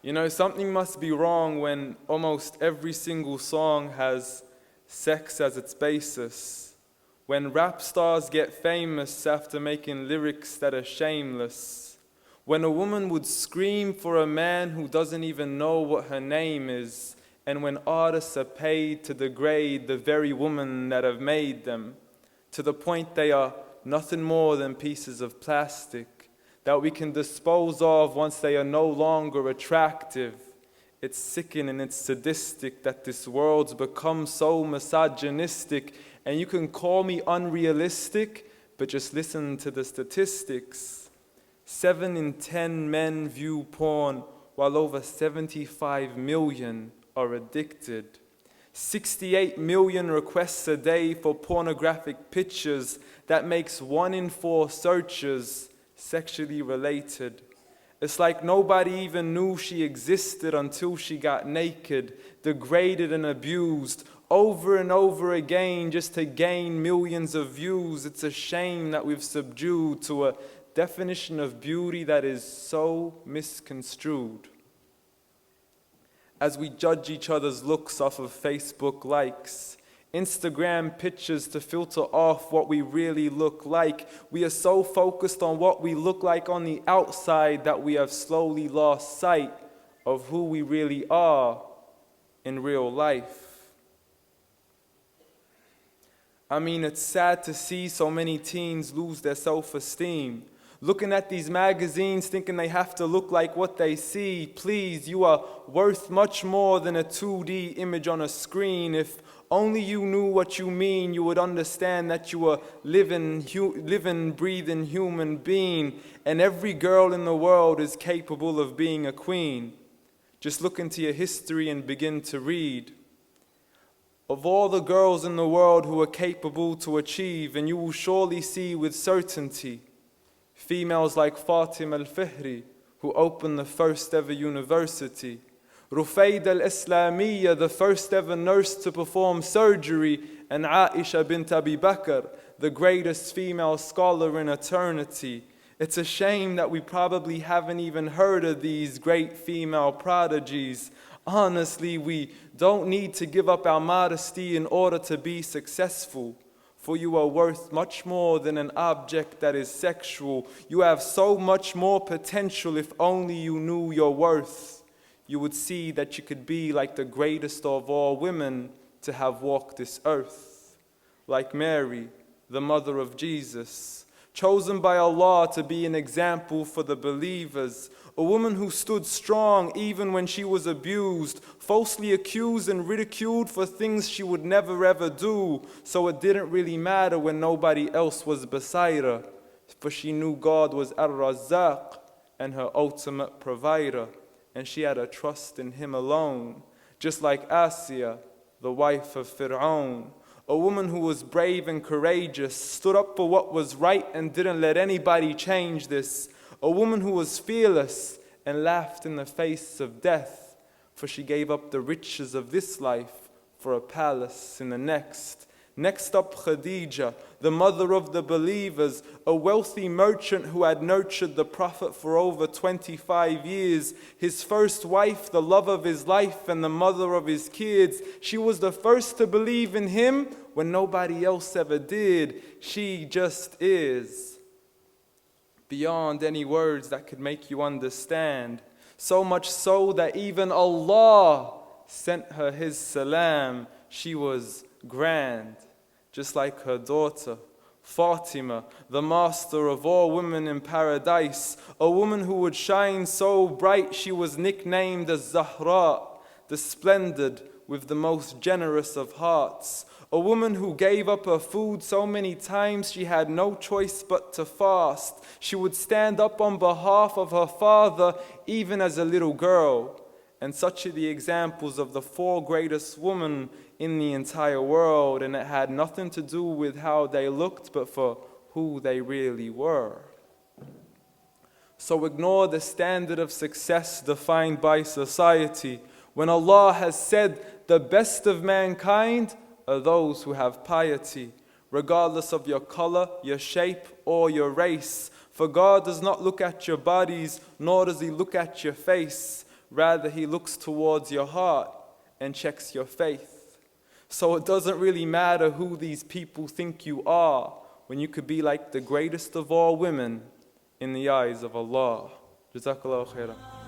You know, something must be wrong when almost every single song has sex as its basis. When rap stars get famous after making lyrics that are shameless. When a woman would scream for a man who doesn't even know what her name is. And when artists are paid to degrade the very women that have made them, to the point they are nothing more than pieces of plastic that we can dispose of once they are no longer attractive. It's sickening, it's sadistic that this world's become so misogynistic, and you can call me unrealistic, but just listen to the statistics. 7 in 10 men view porn, while over 75 million are addicted. 68 million requests a day for pornographic pictures. That makes 1 in 4 searches sexually related. It's like nobody even knew she existed until she got naked, degraded and abused over and over again just to gain millions of views. It's a shame that we've subdued to a definition of beauty that is so misconstrued. As we judge each other's looks off of Facebook likes, Instagram pictures to filter off what we really look like, we are so focused on what we look like on the outside that we have slowly lost sight of who we really are in real life. I mean, it's sad to see so many teens lose their self-esteem. Looking at these magazines thinking they have to look like what they see. Please, you are worth much more than a 2D image on a screen. If only you knew what you mean, you would understand that you are living, breathing human being, and every girl in the world is capable of being a queen. Just look into your history and begin to read. Of all the girls in the world who are capable to achieve, and you will surely see with certainty, females like Fatima al-Fihri, who opened the first ever university. Rufaida al-Islamiyya, the first ever nurse to perform surgery. And Aisha bint Abi Bakr, the greatest female scholar in eternity. It's a shame that we probably haven't even heard of these great female prodigies. Honestly, we don't need to give up our modesty in order to be successful. For you are worth much more than an object that is sexual. You have so much more potential. If only you knew your worth, you would see that you could be like the greatest of all women to have walked this earth. Like Mary, the mother of Jesus, chosen by Allah to be an example for the believers. A woman who stood strong even when she was abused, falsely accused and ridiculed for things she would never ever do. So it didn't really matter when nobody else was beside her, for she knew God was Ar-Razzaq and her ultimate provider, and she had a trust in Him alone. Just like Asiya, the wife of Fir'aun, a woman who was brave and courageous, stood up for what was right and didn't let anybody change this. A woman who was fearless and laughed in the face of death, for she gave up the riches of this life for a palace in the next. Next up, Khadija, the mother of the believers, a wealthy merchant who had nurtured the Prophet for over 25 years. His first wife, the love of his life and the mother of his kids. She was the first to believe in him when nobody else ever did. She just is. Beyond any words that could make you understand. So much so that even Allah sent her His salam. She was grand, just like her daughter, Fatima, the master of all women in paradise. A woman who would shine so bright she was nicknamed as Zahra, the splendid with the most generous of hearts. A woman who gave up her food so many times she had no choice but to fast. She would stand up on behalf of her father even as a little girl. And such are the examples of the 4 greatest women in the entire world. And it had nothing to do with how they looked, but for who they really were. So ignore the standard of success defined by society. When Allah has said the best of mankind are those who have piety, regardless of your color, your shape, or your race. For God does not look at your bodies, nor does He look at your face. Rather, He looks towards your heart and checks your faith. So it doesn't really matter who these people think you are when you could be like the greatest of all women in the eyes of Allah. Jazakallahu khairan.